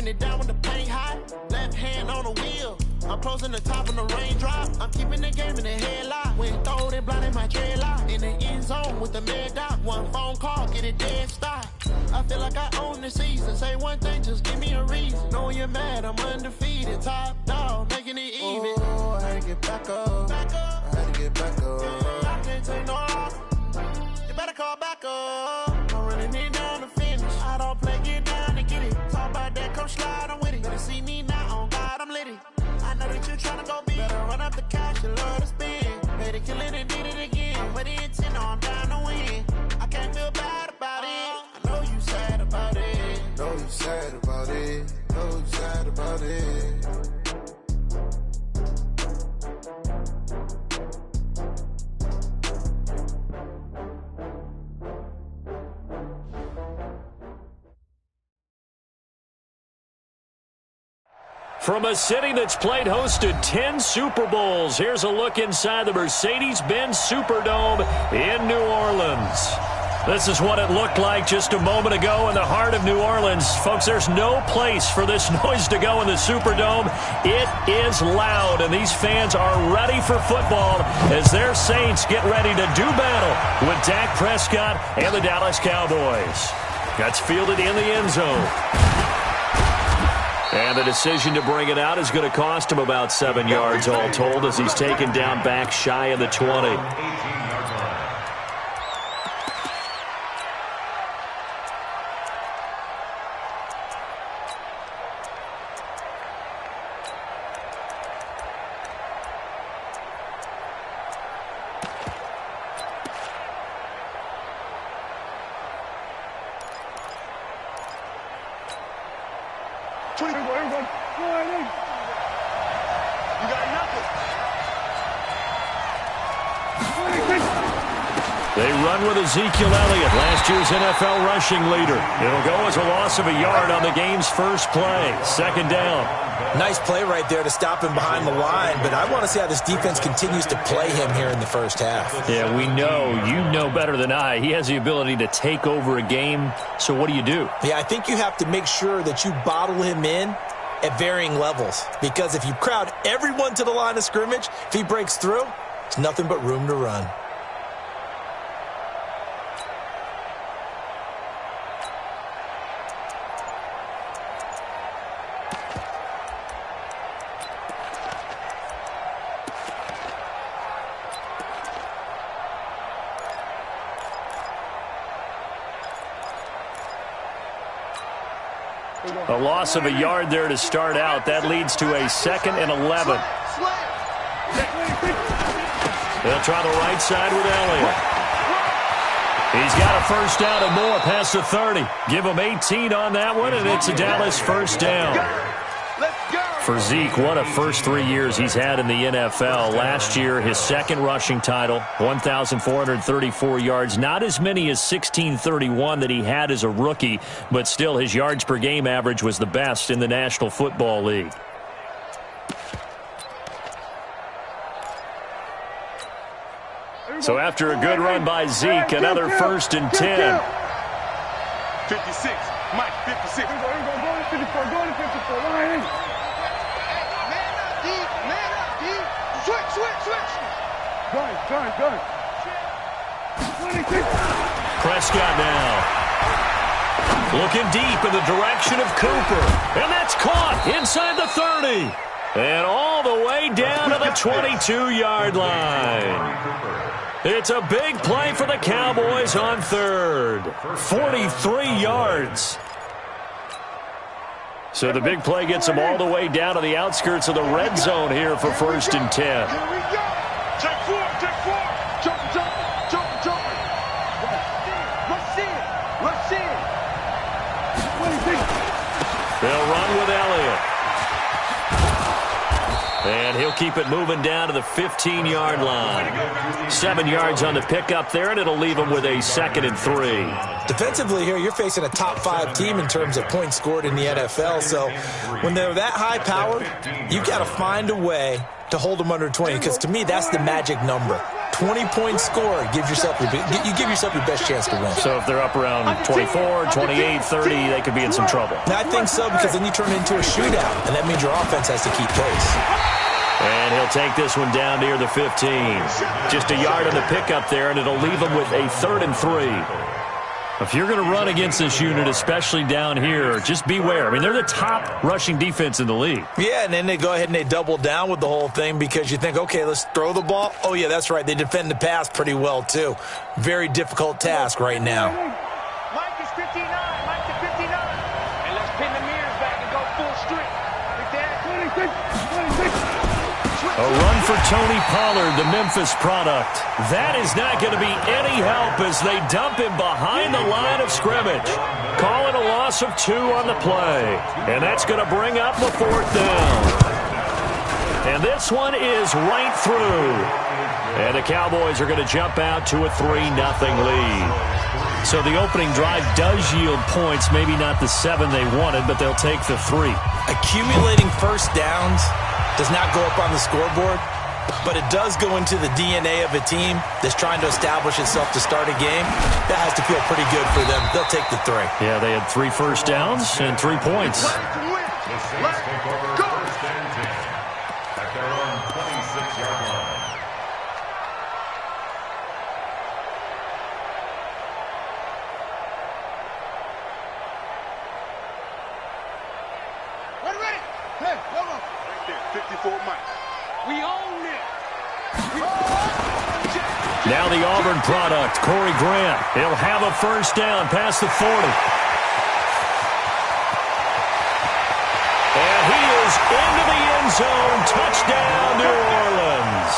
wiping it down when the paint hot. Left hand on the wheel. I'm closing the top when the raindrop. I'm keeping the game in the headlock. When throwed and blinding my dreadlock. In the end zone with the mad dot. One phone call, get it dead stop. I feel like I own the season. Say one thing, just give me a reason. Knowing you're mad, I'm undefeated. Top dog, making it even. Oh, I had to get back up. I had to get back up. I can't take no loss. You better call back up. I'm running it down to finish. I don't play, get down to get it. Talk about that, come slide, I'm with it. Better see me now, on God, I'm lit it. I know that you're tryna go big. Better run up the cash, you love to spend. Made it, kill it, and did it again. But the intent, no, I'm down to win. I can't feel bad about it. I know you sad about it. Know you sad about it. Know you sad about it. From a city that's played host to 10 Super Bowls, here's a look inside the Mercedes-Benz Superdome in New Orleans. This is what it looked like just a moment ago in the heart of New Orleans. Folks, there's no place for this noise to go in the Superdome. It is loud, and these fans are ready for football as their Saints get ready to do battle with Dak Prescott and the Dallas Cowboys. That's fielded in the end zone. And the decision to bring it out is going to cost him about 7 yards all told as he's taken down back shy of the 20. They run with Ezekiel Elliott, last year's NFL rushing leader. It'll go as a loss of a yard on the game's first play. Second down. Nice play right there to stop him behind the line, but I want to see how this defense continues to play him here in the first half. Yeah, we know. You know better than I. He has the ability to take over a game, so what do you do? Yeah, I think you have to make sure that you bottle him in at varying levels, because if you crowd everyone to the line of scrimmage, if he breaks through, it's nothing but room to run. A loss of a yard there to start out. That leads to a 2nd and 11. They'll try the right side with Elliott. He's got a first down and more past the 30. Give him 18 on that one, and it's a Dallas first down. For Zeke, what a first 3 years he's had in the NFL. Last year, his second rushing title, 1,434 yards. Not as many as 1,631 that he had as a rookie, but still his yards per game average was the best in the National Football League. So after a good run by Zeke, another 1st and 10. 56, Mike, 56. Go to 54, go to 54. Switch. Gun. Prescott now. Looking deep in the direction of Cooper. And that's caught inside the 30. And all the way down to the 22-yard line. It's a big play for the Cowboys on 3rd. 43 yards. So the big play gets them all the way down to the outskirts of the red zone here for 1st and 10. Here we go. Check 4. Jump. Rush in. They'll run with Elliott. And he'll keep it moving down to the 15-yard line. 7 yards on the pickup there, and it'll leave him with a 2nd and 3. Defensively here, you're facing a top-5 team in terms of points scored in the NFL. So when they're that high-powered, you've got to find a way to hold them under 20, because to me, that's the magic number. 20-point score gives yourself you give yourself your best chance to win. So if they're up around 24, 28, 30, they could be in some trouble. I think so, because then you turn it into a shootout, and that means your offense has to keep pace. And he'll take this one down near the 15. Just a yard on the pickup there, and it'll leave him with a 3rd and 3. If you're going to run against this unit, especially down here, just beware. I mean, they're the top rushing defense in the league. Yeah, and then they go ahead and they double down with the whole thing because you think, okay, let's throw the ball. Oh, yeah, that's right. They defend the pass pretty well, too. Very difficult task right now. Mike is 59. Mike to 59. And let's pin the mirrors back and go full strength. Right there. 26. A run for Tony Pollard, the Memphis product. That is not going to be any help as they dump him behind the line of scrimmage. Calling a loss of 2 on the play. And that's going to bring up the 4th down. And this one is right through. And the Cowboys are going to jump out to a 3-0 lead. So the opening drive does yield points, maybe not the 7 they wanted, but they'll take the 3. Accumulating first downs does not go up on the scoreboard, but it does go into the DNA of a team that's trying to establish itself to start a game. That has to feel pretty good for them. They'll take the 3. Yeah, they had 3 first downs and 3 points. Let's take over first and 10 at their own 26-yard line. Ready? Hey, come on. 54 Mike. We own it. Now the Auburn product, Corey Grant. He'll have a first down past the 40. And he is into the end zone. Touchdown, New Orleans.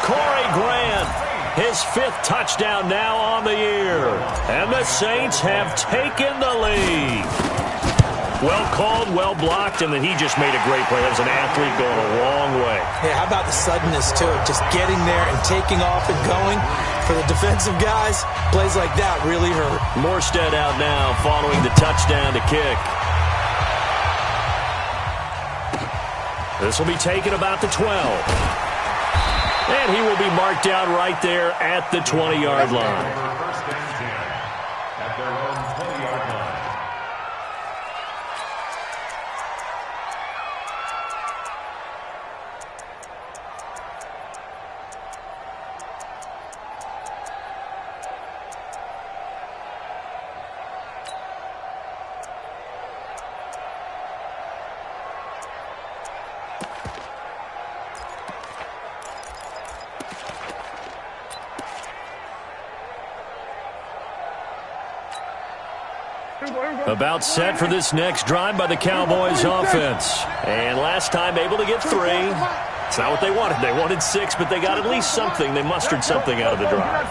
Corey Grant, his 5th touchdown now on the year. And the Saints have taken the lead. Well called, well blocked, and then he just made a great play. That was an athlete going a long way. Yeah, how about the suddenness, too? Just getting there and taking off and going. For the defensive guys, plays like that really hurt. Morstead out now following the touchdown to kick. This will be taken about the 12. And he will be marked down right there at the 20-yard line. First and 10 at their own 20-yard line. About set for this next drive by the Cowboys offense. And last time able to get 3. It's not what they wanted. They wanted 6, but they got at least something. They mustered something out of the drive.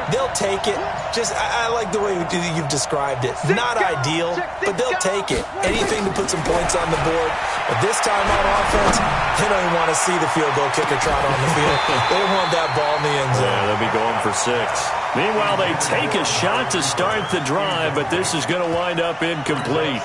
They'll take it. Just, I like the way you've described it. Not ideal, but they'll take it. Anything to put some points on the board. But this time on offense, they don't even want to see the field goal kicker trot on the field. They want that ball in the end zone. Yeah, they'll be going for 6. Meanwhile, they take a shot to start the drive, but this is going to wind up incomplete.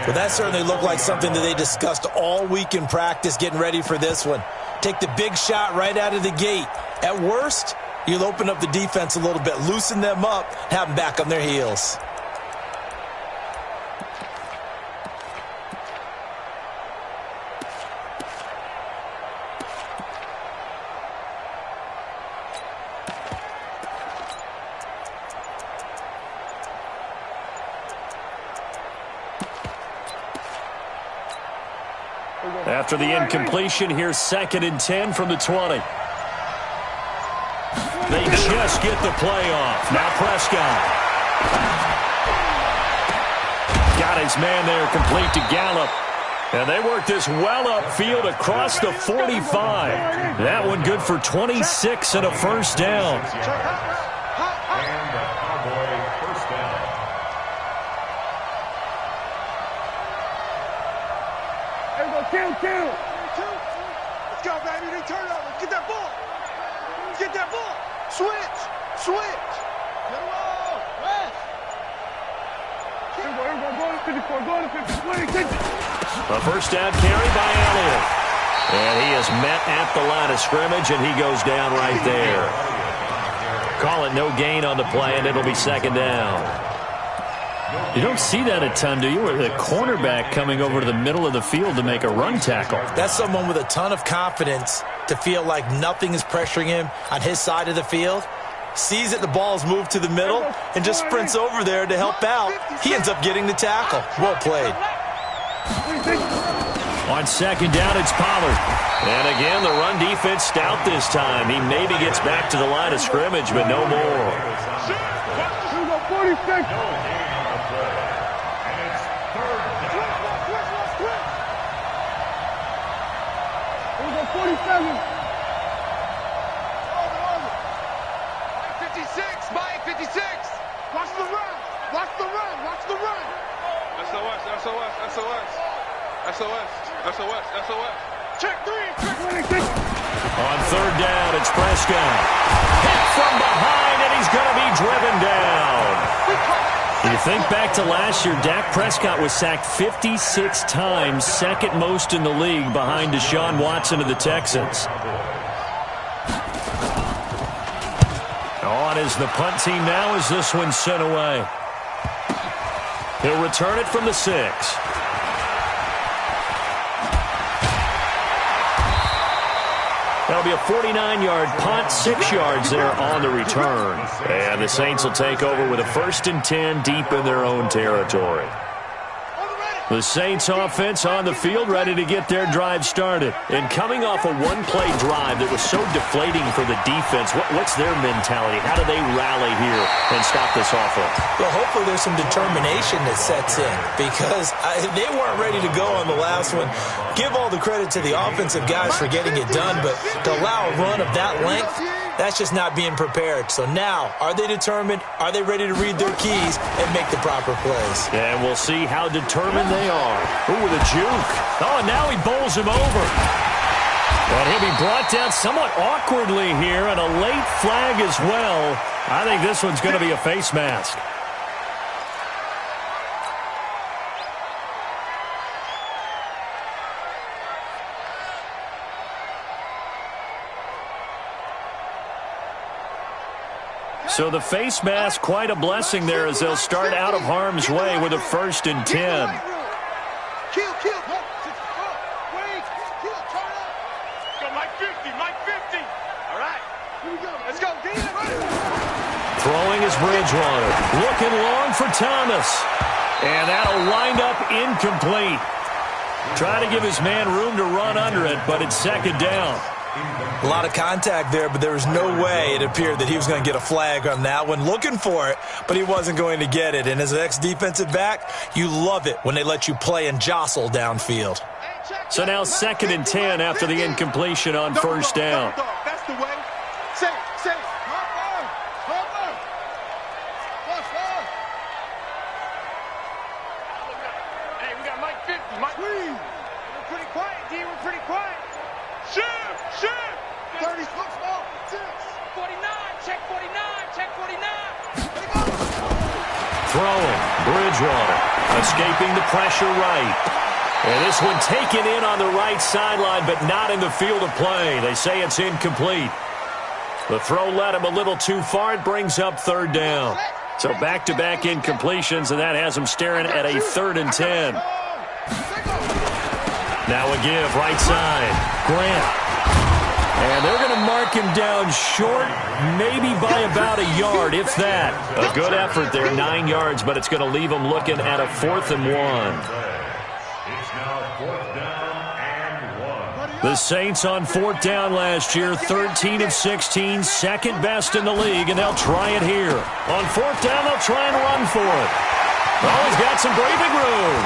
But that certainly looked like something that they discussed all week in practice, getting ready for this one. Take the big shot right out of the gate. At worst, you'll open up the defense a little bit, loosen them up, have them back on their heels. After the incompletion, here's 2nd and 10 from the 20. They just get the play off. Now Prescott. Got his man there complete to Gallup. And they work this well upfield across the 45. That one good for 26 and a first down. And the Cowboy first down. Kill. Let's go, baby. They turn over. Get that ball. Get that ball. Switch. Get him off. West. Go to 54. A first down carry by Elliott. And he is met at the line of scrimmage, and he goes down right there. Call it no gain on the play, and it'll be second down. You don't see that a ton, do you? Where the cornerback coming over to the middle of the field to make a run tackle. That's someone with a ton of confidence to feel like nothing is pressuring him on his side of the field. Sees that the ball's moved to the middle and just sprints over there to help out. He ends up getting the tackle. Well played. On second down, it's Pollard. And again, the run defense stout this time. He maybe gets back to the line of scrimmage, but no more. Mike 56. Watch the run. Watch the run. Watch the run. SOS. SOS. SOS. SOS. SOS. SOS. Check 3. On third down, it's Prescott. Hit from behind, and he's going to be driven down. You think back to last year, Dak Prescott was sacked 56 times, second most in the league behind Deshaun Watson of the Texans. On is the punt team now as this one's sent away. He'll return it from the 6. That'll be a 49-yard punt, 6 yards there on the return. And the Saints will take over with a 1st and 10 deep in their own territory. The Saints offense on the field, ready to get their drive started. And coming off a one-play drive that was so deflating for the defense, what's their mentality? How do they rally here and stop this offense? Well, hopefully there's some determination that sets in because they weren't ready to go on the last one. Give all the credit to the offensive guys for getting it done, but to allow a run of that length, that's just not being prepared. So now, are they determined? Are they ready to read their keys and make the proper plays? And we'll see how determined they are. Ooh, with a juke. Oh, and now he bowls him over. And he'll be brought down somewhat awkwardly here, and a late flag as well. I think this one's going to be a face mask. So the face mask, quite a blessing there as they'll start out of harm's way with a 1st and 10. Kill. Wait. Kill. Turn up. Go, Mike 50. Mike 50. All right. Here we go. Let's go. Throwing is Bridgewater. Looking long for Thomas. And that'll wind up incomplete. Try to give his man room to run under it, but it's second down. A lot of contact there, but there was no way it appeared that he was going to get a flag on that one. Looking for it, but he wasn't going to get it. And as an ex-defensive back, you love it when they let you play and jostle downfield. So now 2nd and 10 after the incompletion on 1st down. That's the way. Say. Hey, we got Mike 50. Mike. We're pretty quiet, D. We're pretty quiet. Shift. 30 small. 6. 49. Check 49. Check 49. Throwing. Bridgewater. Escaping the pressure right. And this one taken in on the right sideline, but not in the field of play. They say it's incomplete. The throw led him a little too far. It brings up 3rd down. So back-to-back incompletions, and that has him staring at a 3rd and 10. Now a give, right side. Grant. And they're going to mark him down short, maybe by about a yard, if that. A good effort there, 9 yards, but it's going to leave him looking at a 4th and 1. The Saints on 4th down last year, 13 of 16, second best in the league, and they'll try it here. On 4th down, they'll try and run for it. Oh, he's got some breathing room.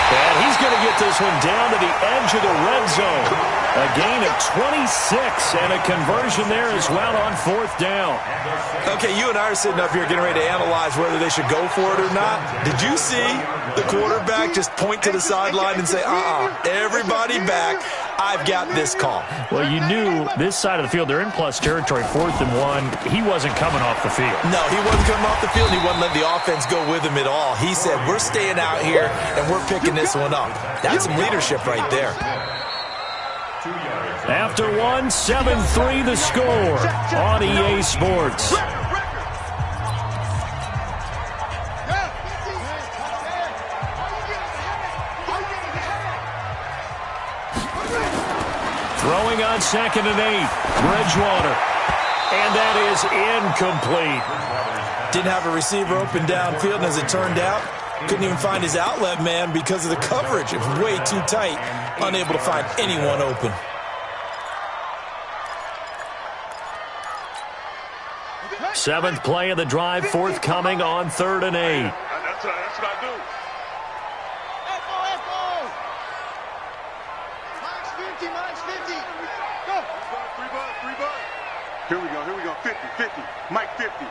And he's going to get this one down to the edge of the red zone. A gain of 26 and a conversion there as well on 4th down. Okay, you and I are sitting up here getting ready to analyze whether they should go for it or not. Did you see the quarterback just point to the sideline and say, everybody back, I've got this call? Well, you knew this side of the field, they're in plus territory, 4th and 1. He wasn't coming off the field. No, he wasn't coming off the field. He wasn't letting the offense go with him at all. He said, we're staying out here, and we're picking this one up. That's some leadership right there. After one, 7-3 the score on EA Sports. Throwing on 2nd and 8, Bridgewater. And that is incomplete. Didn't have a receiver open downfield, and as it turned out, couldn't even find his outlet man because of the coverage. It was way too tight, unable to find anyone open. Seventh play of the drive, forthcoming on 3rd and 8. That's what I do. Max 50. Go. 3 bucks. Here we go. 50. Mike 50.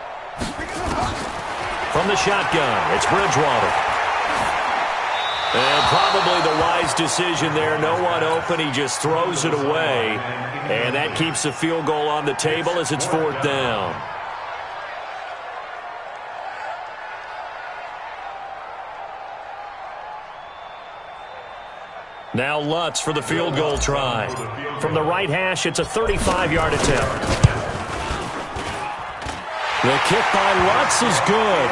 From the shotgun, it's Bridgewater. And probably the wise decision there. No one open. He just throws it away. And that keeps the field goal on the table as it's 4th down. Now Lutz for the field goal try. From the right hash, it's a 35-yard attempt. The kick by Lutz is good.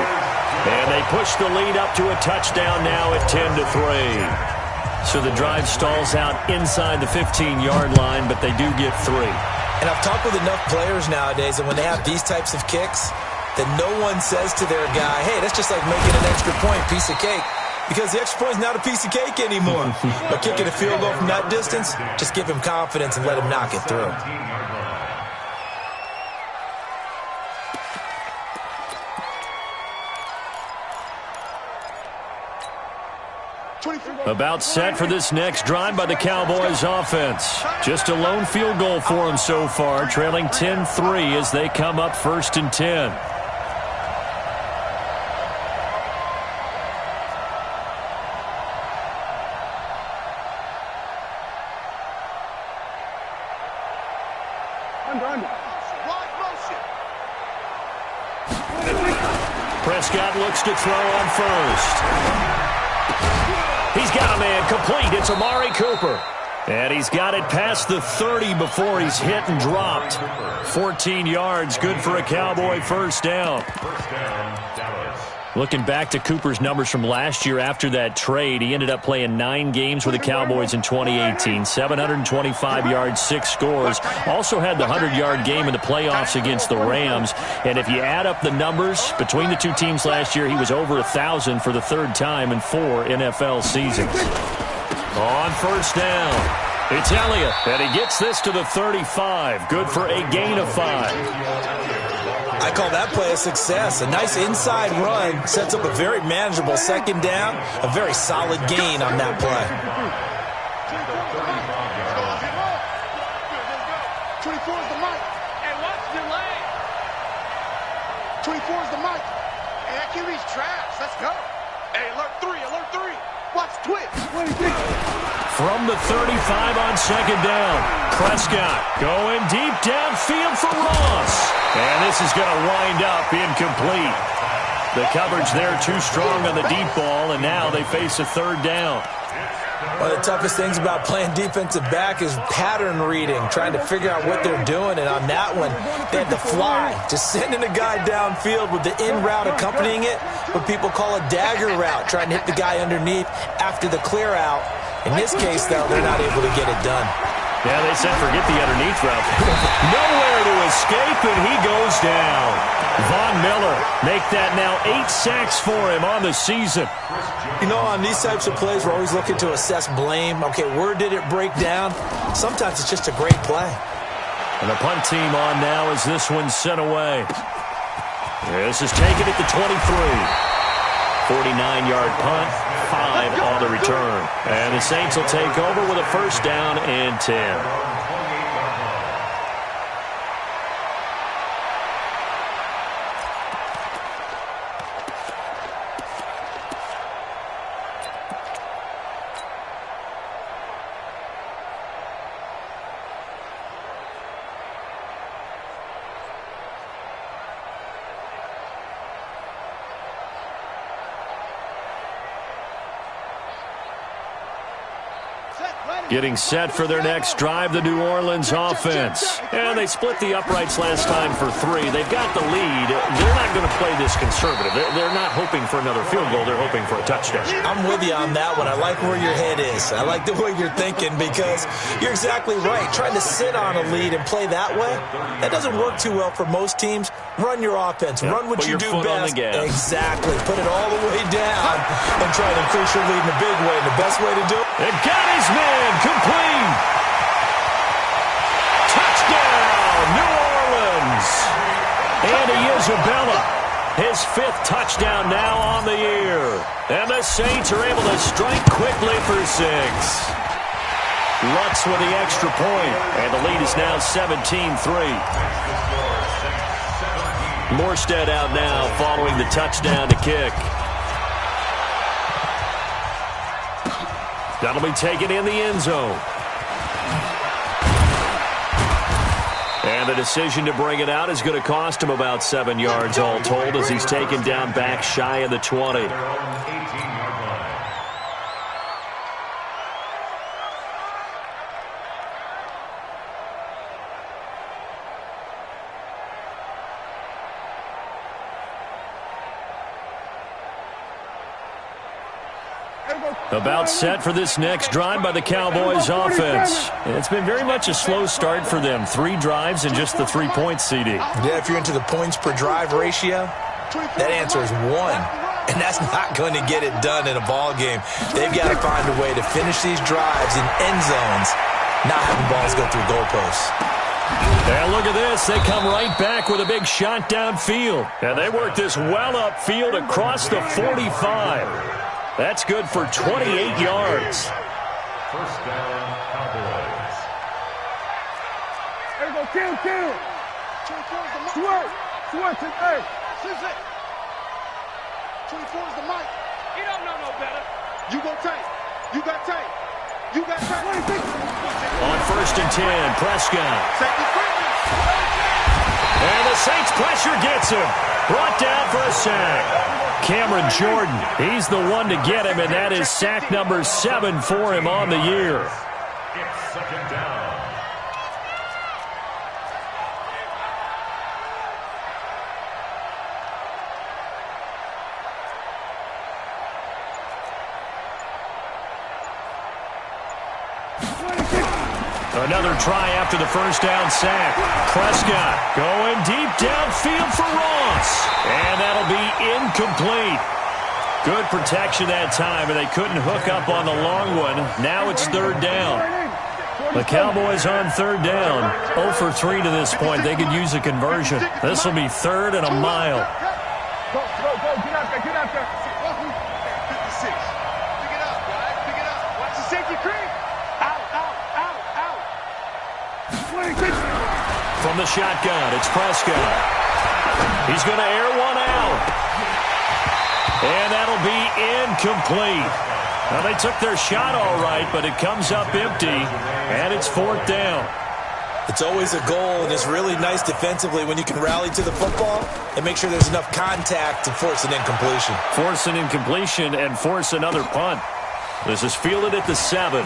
And they push the lead up to a touchdown now at 10-3. So the drive stalls out inside the 15-yard line, but they do get 3. And I've talked with enough players nowadays, and when they have these types of kicks, that no one says to their guy, hey, that's just like making an extra point, piece of cake. Because the extra point is not a piece of cake anymore. But kicking a field goal from that distance, just give him confidence and let him knock it through. About set for this next drive by the Cowboys offense. Just a lone field goal for them so far, trailing 10-3 as they come up 1st and 10. Prescott looks to throw on 1st. He's got a man complete. It's Amari Cooper. And he's got it past the 30 before he's hit and dropped. 14 yards, good for a Cowboy 1st down. Looking back to Cooper's numbers from last year after that trade, he ended up playing 9 games with the Cowboys in 2018. 725 yards, 6 scores. Also had the 100-yard game in the playoffs against the Rams. And if you add up the numbers between the two teams last year, he was over 1,000 for the 3rd time in 4 NFL seasons. On 1st down, it's Elliott, and he gets this to the 35. Good for a gain of 5. I call that play a success. A nice inside run sets up a very manageable 2nd down. A very solid gain on that play. 24 is the mic. Hey, watch the lane. 24 is the mic. Hey, that QB's trash. Let's go. Hey, alert 3. Watch Twitch. From the 35 on 2nd down, Prescott going deep downfield for Ross. And this is going to wind up incomplete. The coverage there too strong on the deep ball, and now they face a 3rd down. One of the toughest things about playing defensive back is pattern reading, trying to figure out what they're doing. And on that one, they had to fly, just sending a guy downfield with the in route accompanying it, what people call a dagger route, trying to hit the guy underneath after the clear out. In this case, though, they're not able to get it done. Yeah, they said forget the underneath route. Nowhere to escape, and he goes down. Von Miller make that now 8 sacks for him on the season. You know, on these types of plays, we're always looking to assess blame. Okay, where did it break down? Sometimes it's just a great play. And the punt team on now as this one's sent away. This is taken at the 23. 49-yard punt, 5 on the return. And the Saints will take over with a 1st down and 10. Set. Getting set for their next drive, the New Orleans offense. And they split the uprights last time for 3. They've got the lead. They're not going to play this conservative. They're not hoping for another field goal. They're hoping for a touchdown. I'm with you on that one. I like where your head is. I like the way you're thinking because you're exactly right. Trying to sit on a lead and play that way, that doesn't work too well for most teams. Run your offense. Run what you do best. Exactly. Put it all the way down and try to increase your lead in a big way. And the best way to do it. It got his man. Complete. Touchdown, New Orleans. Andy Isabella, his 5th touchdown now on the year. And the Saints are able to strike quickly for 6. Lutz with the extra point, and the lead is now 17-3. Morstead out now following the touchdown to kick. That'll be taken in the end zone. And the decision to bring it out is going to cost him about 7 yards all told as he's taken down back shy of the 20. About set for this next drive by the Cowboys offense. It's been very much a slow start for them. 3 drives and just the 3 points, CD. Yeah, if you're into the points per drive ratio, that answer is 1. And that's not going to get it done in a ball game. They've got to find a way to finish these drives in end zones, not having balls go through goalposts. And look at this. They come right back with a big shot downfield. And they work this well upfield across the 45. That's good for 28 yards. First down, Cowboys. There you go, kill. Switch it, hey. This is it. 24 is the mic. He don't know no better. You go tight. You got tight. You got tight. On 1st and 10, Prescott. And the Saints pressure gets him. Brought down for a sack. Cameron Jordan, he's the one to get him, and that is sack number 7 for him on the year. It's 2nd down. Another try after the first down sack. Prescott going deep downfield for Ross. And that'll be incomplete. Good protection that time, and they couldn't hook up on the long one. Now it's 3rd down. The Cowboys on 3rd down. 0 for 3 to this point. They could use a conversion. This will be 3rd and a mile. Go, get out there. 56. Pick it up, guys. Pick it up. Watch the safety creep. Out. From the shotgun, it's Prescott. He's going to air one out. And that'll be incomplete. Now, they took their shot all right, but it comes up empty, and it's 4th down. It's always a goal, and it's really nice defensively when you can rally to the football and make sure there's enough contact to force an incompletion. Force an incompletion and force another punt. This is fielded at the 7.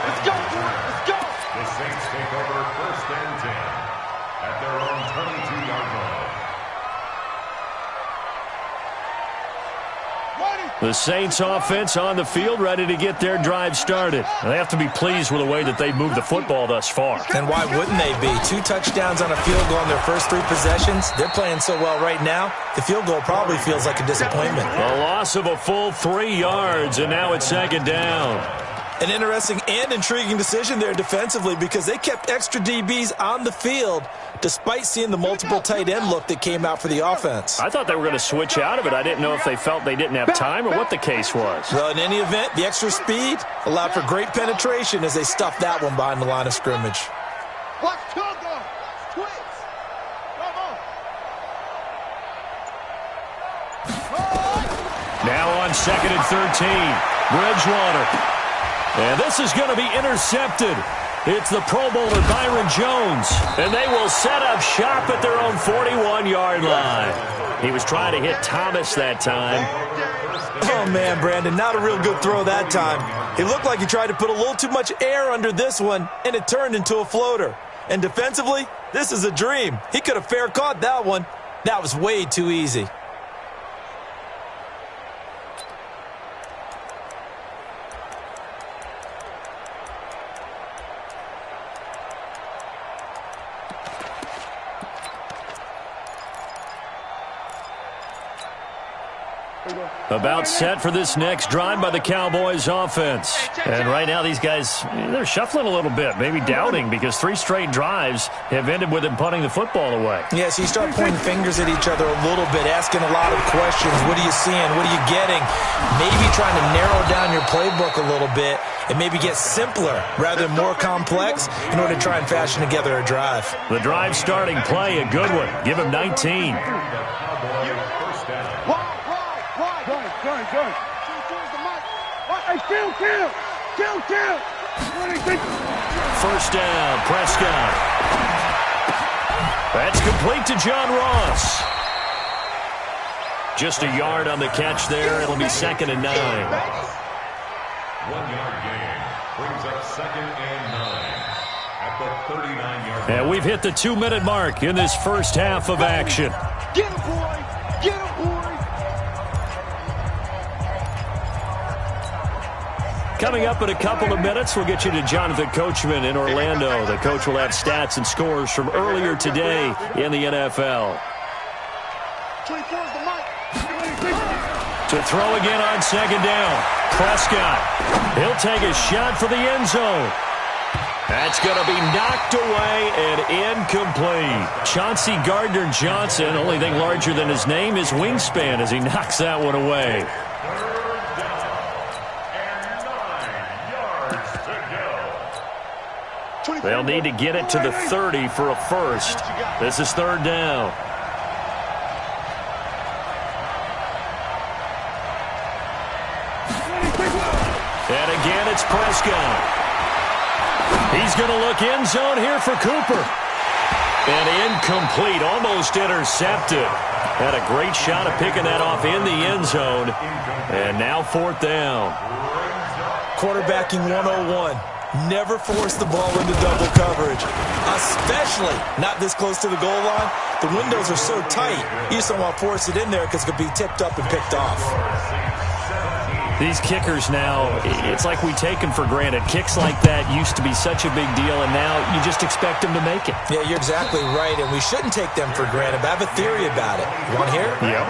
Let's go. The Saints take over 1st and 10 at their own 22-yard line. The Saints offense on the field ready to get their drive started. They have to be pleased with the way that they've moved the football thus far. And why wouldn't they be? 2 touchdowns on a field goal in their first 3 possessions. They're playing so well right now, the field goal probably feels like a disappointment. A loss of a full 3 yards, and now it's 2nd down. An interesting and intriguing decision there defensively because they kept extra DBs on the field despite seeing the multiple tight end look that came out for the offense. I thought they were going to switch out of it. I didn't know if they felt they didn't have time or what the case was. Well, in any event, the extra speed allowed for great penetration as they stuffed that one behind the line of scrimmage. Watch Togo. Twitch. Now on 2nd and 13, Bridgewater. And this is going to be intercepted. It's the Pro Bowler Byron Jones. And they will set up shop at their own 41-yard line. He was trying to hit Thomas that time. Oh, man, Brandon, not a real good throw that time. It looked like he tried to put a little too much air under this one, and it turned into a floater. And defensively, this is a dream. He could have fair caught that one. That was way too easy. About set for this next drive by the Cowboys offense. And right now these guys, they're shuffling a little bit, maybe doubting, because 3 straight drives have ended with them punting the football away. Yeah, so you start pointing fingers at each other a little bit, asking a lot of questions. What are you seeing? What are you getting? Maybe trying to narrow down your playbook a little bit and maybe get simpler rather than more complex in order to try and fashion together a drive. The drive starting play, a good one. Give him 19. First down, Prescott. That's complete to John Ross. Just a yard on the catch there. It'll be 2nd and 9. 1-yard gain brings up 2nd and 9 at the 39-yard line. And we've hit the 2-minute mark in this first half of action. Get him, boy! Get him, boy! Coming up in a couple of minutes, we'll get you to Jonathan Coachman in Orlando. The coach will have stats and scores from earlier today in the NFL. 24 is the mic. To throw again on 2nd down. Prescott. He'll take a shot for the end zone. That's going to be knocked away and incomplete. Chauncey Gardner-Johnson, only thing larger than his name is wingspan as he knocks that one away. They'll need to get it to the 30 for a first. This is 3rd down. And again, it's Prescott. He's going to look end zone here for Cooper. And incomplete, almost intercepted. Had a great shot of picking that off in the end zone. And now 4th down. Quarterbacking 101. Never force the ball into double coverage, especially not this close to the goal line. The windows are so tight, you just don't want to force it in there because it could be tipped up and picked off. These kickers now, it's like we take them for granted. Kicks like that used to be such a big deal, and now you just expect them to make it. Yeah, you're exactly right, and we shouldn't take them for granted, but I have a theory about it. You want to hear it? Yep.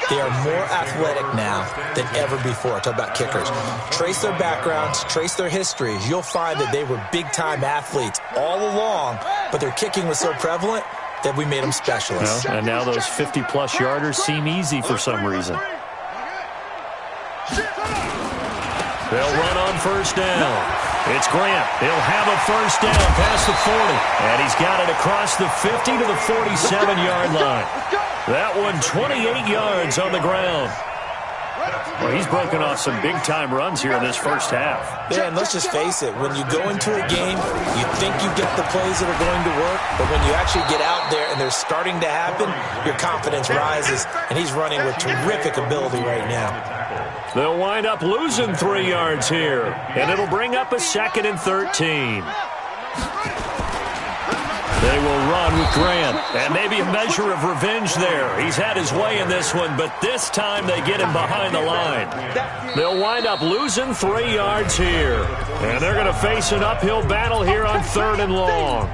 They are more athletic now than ever before. Talk about kickers. Trace their backgrounds, trace their histories. You'll find that they were big-time athletes all along, but their kicking was so prevalent that we made them specialists. Well, and now those 50-plus yarders seem easy for some reason. They'll run on 1st down. It's Grant. He'll have a 1st down past the 40. And he's got it across the 50 to the 47-yard line. That one 28 yards on the ground. Well, he's broken off some big-time runs here in this first half. Yeah, and let's just face it. When you go into a game, you think you get the plays that are going to work, but when you actually get out there and they're starting to happen, your confidence rises, and he's running with terrific ability right now. They'll wind up losing 3 yards here, and it'll bring up a 2nd and 13. They will run with Grant, and maybe a measure of revenge there. He's had his way in this one, but this time they get him behind the line. They'll wind up losing 3 yards here, and they're going to face an uphill battle here on 3rd and long.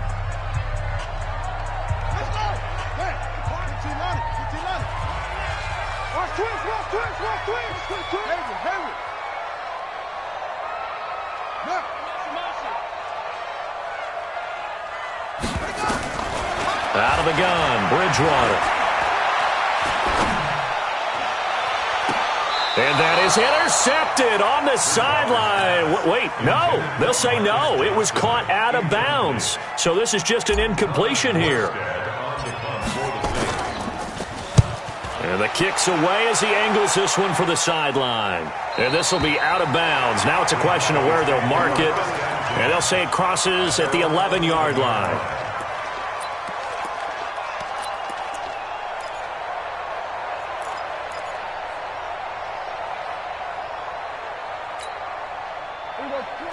Out of the gun, Bridgewater. And that is intercepted on the sideline. Wait, no. They'll say no. It was caught out of bounds. So this is just an incompletion here. And the kick's away as he angles this one for the sideline. And this will be out of bounds. Now it's a question of where they'll mark it. And they'll say it crosses at the 11-yard line.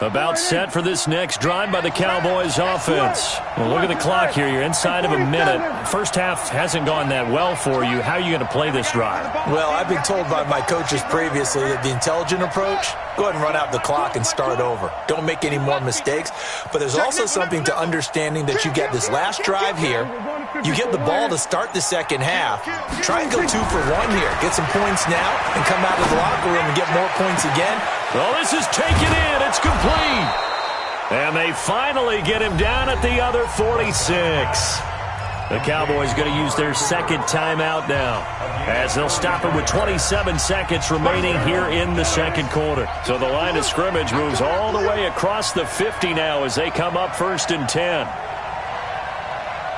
About set for this next drive by the Cowboys offense. Well, look at the clock here. You're inside of a minute. First half hasn't gone that well for you. How are you going to play this drive? Well, I've been told by my coaches previously that the intelligent approach, go ahead and run out the clock and start over. Don't make any more mistakes. But there's also something to understanding that you get this last drive here. You get the ball to start the second half. Try and go 2 for 1 here. Get some points now and come out of the locker room and get more points again. Well, this is taken in. It's complete. And they finally get him down at the other 46. The Cowboys going to use their second timeout now, as they'll stop it with 27 seconds remaining here in the second quarter. So the line of scrimmage moves all the way across the 50 now as they come up 1st and 10.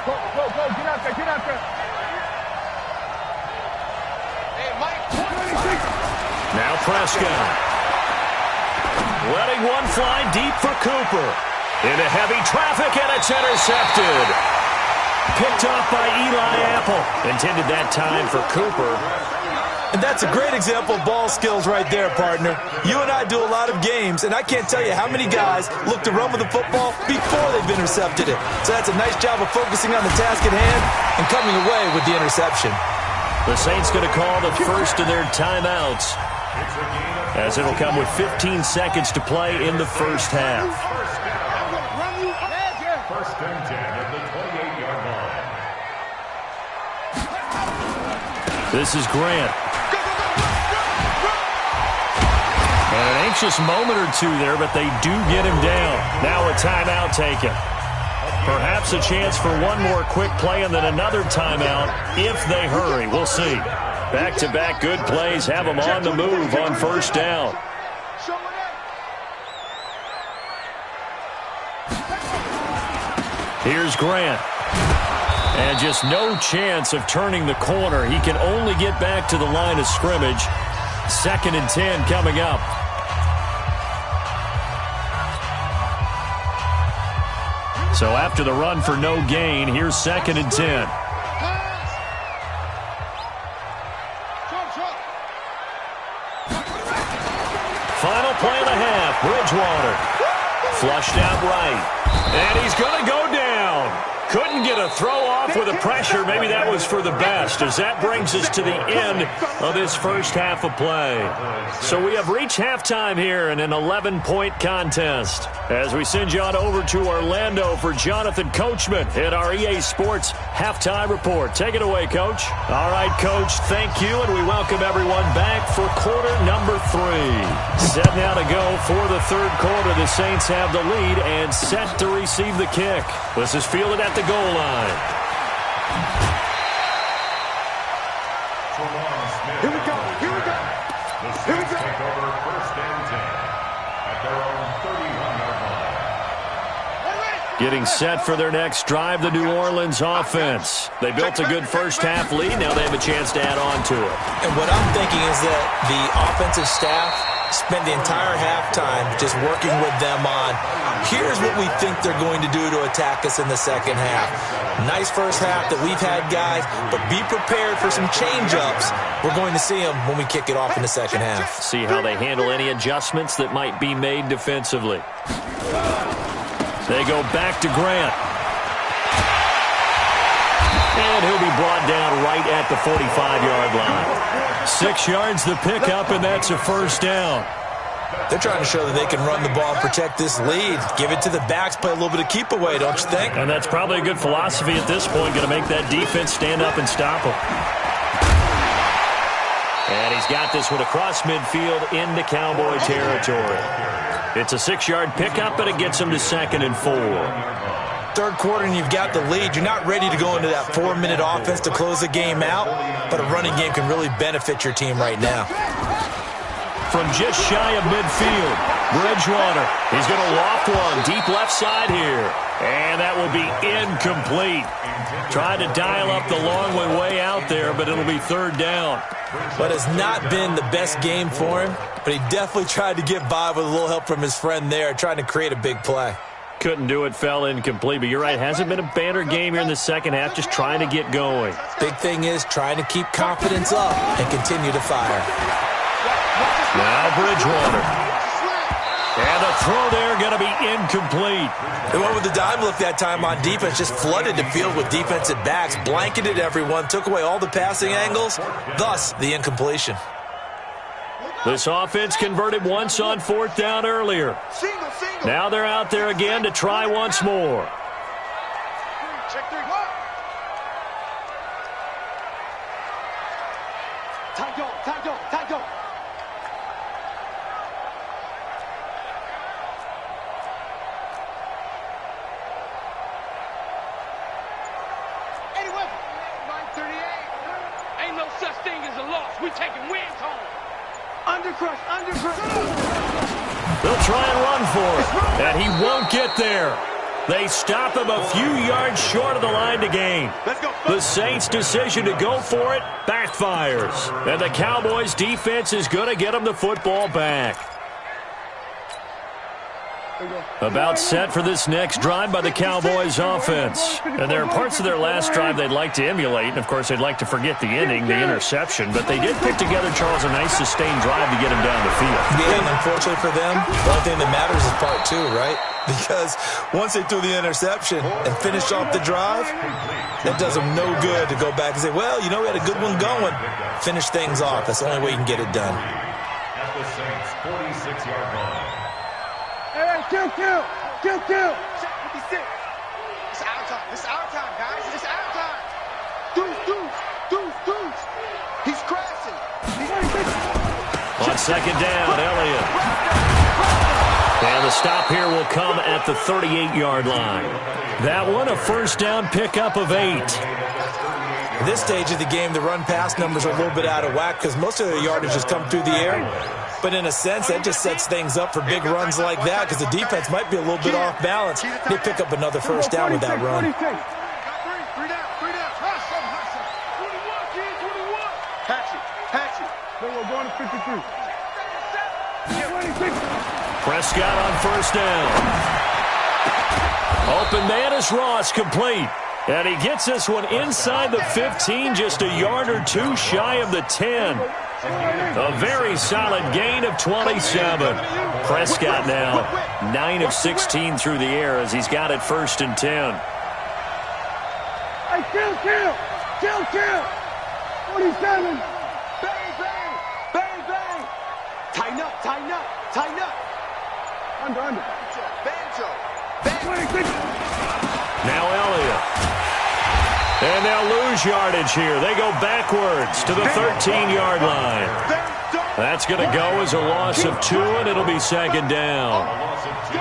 Go, get out there. Hey, Mike. Now Prescott. Letting one fly deep for Cooper. Into heavy traffic, and it's intercepted. Picked off by Eli Apple. Intended that time for Cooper. And that's a great example of ball skills right there, partner. You and I do a lot of games, and I can't tell you how many guys look to run with the football before they've intercepted it. So that's a nice job of focusing on the task at hand and coming away with the interception. The Saints going to call the first of their timeouts, as it'll come with 15 seconds to play in the first half. First and 10 at the 28-yard line. This is Grant. And an anxious moment or two there, but they do get him down. Now a timeout taken. Perhaps a chance for one more quick play and then another timeout if they hurry. We'll see. Back-to-back good plays have them on the move on first down. Here's Grant. And just no chance of turning the corner. He can only get back to the line of scrimmage. 2nd and 10 coming up. So after the run for no gain, here's 2nd and 10. Final play of the half. Bridgewater. Flushed out right. And he's going to go down. Couldn't get a throw off with the pressure. Maybe that was for the best, as that brings us to the end of this first half of play. So we have reached halftime here in an 11-point contest, as we send you on over to Orlando for Jonathan Coachman at our EA Sports Halftime Report. Take it away, Coach. All right, Coach, thank you, and we welcome everyone back for quarter number 3. Set now to go for the third quarter. The Saints have the lead and set to receive the kick. This is fielded at the goal line. Here we go. The Saints take over 1st and 10 at their own 31-yard line. Getting set for their next drive, the New Orleans offense. They built a good first-half lead. Now they have a chance to add on to it. And what I'm thinking is that the offensive staff spent the entire halftime just working with them on, here's what we think they're going to do to attack us in the second half. Nice first half that we've had, guys, but be prepared for some change-ups. We're going to see them when we kick it off in the second half. See how they handle any adjustments that might be made defensively. They go back to Grant. And he'll be brought down right at the 45-yard line. 6 yards the pickup, and that's a first down. They're trying to show that they can run the ball and protect this lead. Give it to the backs, play a little bit of keep away, don't you think? And that's probably a good philosophy at this point, going to make that defense stand up and stop them. And he's got this one across midfield into Cowboy territory. It's a 6-yard pickup, but it gets him to 2nd and 4. Third quarter and you've got the lead. You're not ready to go into that 4-minute offense to close the game out, but a running game can really benefit your team right now. From just shy of midfield, Bridgewater. He's going to loft one deep left side here. And that will be incomplete. Trying to dial up the long way out there, but it'll be third down. But it's not been the best game for him, but he definitely tried to get by with a little help from his friend there, trying to create a big play. Couldn't do it, fell incomplete. But you're right, hasn't been a banner game here in the second half, just trying to get going. Big thing is trying to keep confidence up and continue to fire. Now Bridgewater. And a throw there going to be incomplete. They went with the dime look that time on defense, just flooded the field with defensive backs, blanketed everyone, took away all the passing angles, thus the incompletion. This offense converted once on 4th down earlier. Now they're out there again to try once more. Check 3. Tight go, tight go, tight go. Anyway, 38. Ain't no such thing as a loss. We taking wins home. Undercrush, undercrush. They'll try and run for it, and he won't get there. They stop him a few yards short of the line to gain. The Saints' decision to go for it backfires, and the Cowboys' defense is going to get them the football back. About set for this next drive by the Cowboys offense. And there are parts of their last drive they'd like to emulate, and of course they'd like to forget the ending, the interception, but they did put together, Charles, a nice sustained drive to get him down the field. Yeah, and unfortunately for them, the only thing that matters is part 2, right? Because once they threw the interception and finished off the drive, that does them no good to go back and say, well, you know, we had a good one going. Finish things off. That's the only way you can get it done. At the Saints' 46-yard line. Hey, kill. 56. It's our time. It's our time, guys. It's our time. Deuce. He's crashing. On 2nd down, Elliott. And the stop here will come at the 38-yard line. That one, a 1st down pickup of 8. At this stage of the game, the run-pass numbers are a little bit out of whack because most of the yardage has come through the air. But in a sense, that just sets things up for big runs like that because the defense might be a little bit off balance. They pick up another 1st down with that run. Patch it. Then we're going to 53. Prescott on 1st down. Open man is Ross, complete. And he gets this one inside the 15, just a yard or 2 shy of the 10. A very solid gain of 27. Prescott now 9 of 16 through the air as he's got it 1st and 10. Hey, kill. 47. Bang. Tighten up. Under. Banjo. 26. Now Elliott. And they'll lose yardage here. They go backwards to the 13-yard line. That's going to go as a loss of 2, and it'll be 2nd down. A loss of 2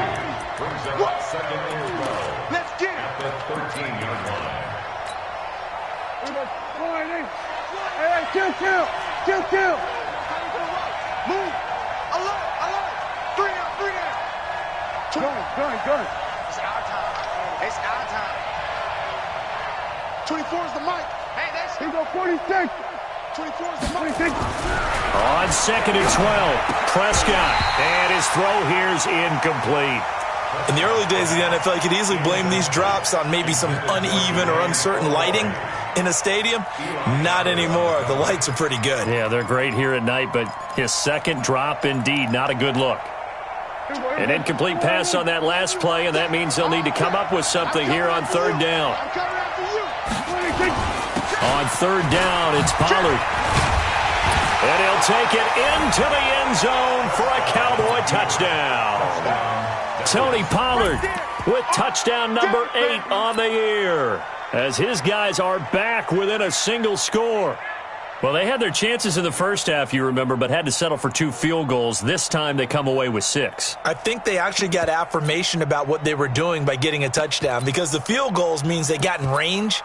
brings up 2nd and 12. Let's get it. At the 13-yard line. Hey, kill. Move. Alert. 3 down. Gun. It's our time. 24 is the mic. Hey, that's... Here we go, 46. 24 is the mic. 26. On 2nd and 12, Prescott. And his throw here is incomplete. In the early days of the NFL, you could easily blame these drops on maybe some uneven or uncertain lighting in a stadium. Not anymore. The lights are pretty good. Yeah, they're great here at night, but his 2nd drop, indeed, not a good look. An incomplete pass on that last play, and that means they'll need to come up with something here on 3rd down. On 3rd down, it's Pollard. And he'll take it into the end zone for a Cowboy touchdown. Tony Pollard with touchdown number 8 on the year, as his guys are back within a single score. Well, they had their chances in the first half, you remember, but had to settle for 2 field goals. This time they come away with 6. I think they actually got affirmation about what they were doing by getting a touchdown because the field goals means they got in range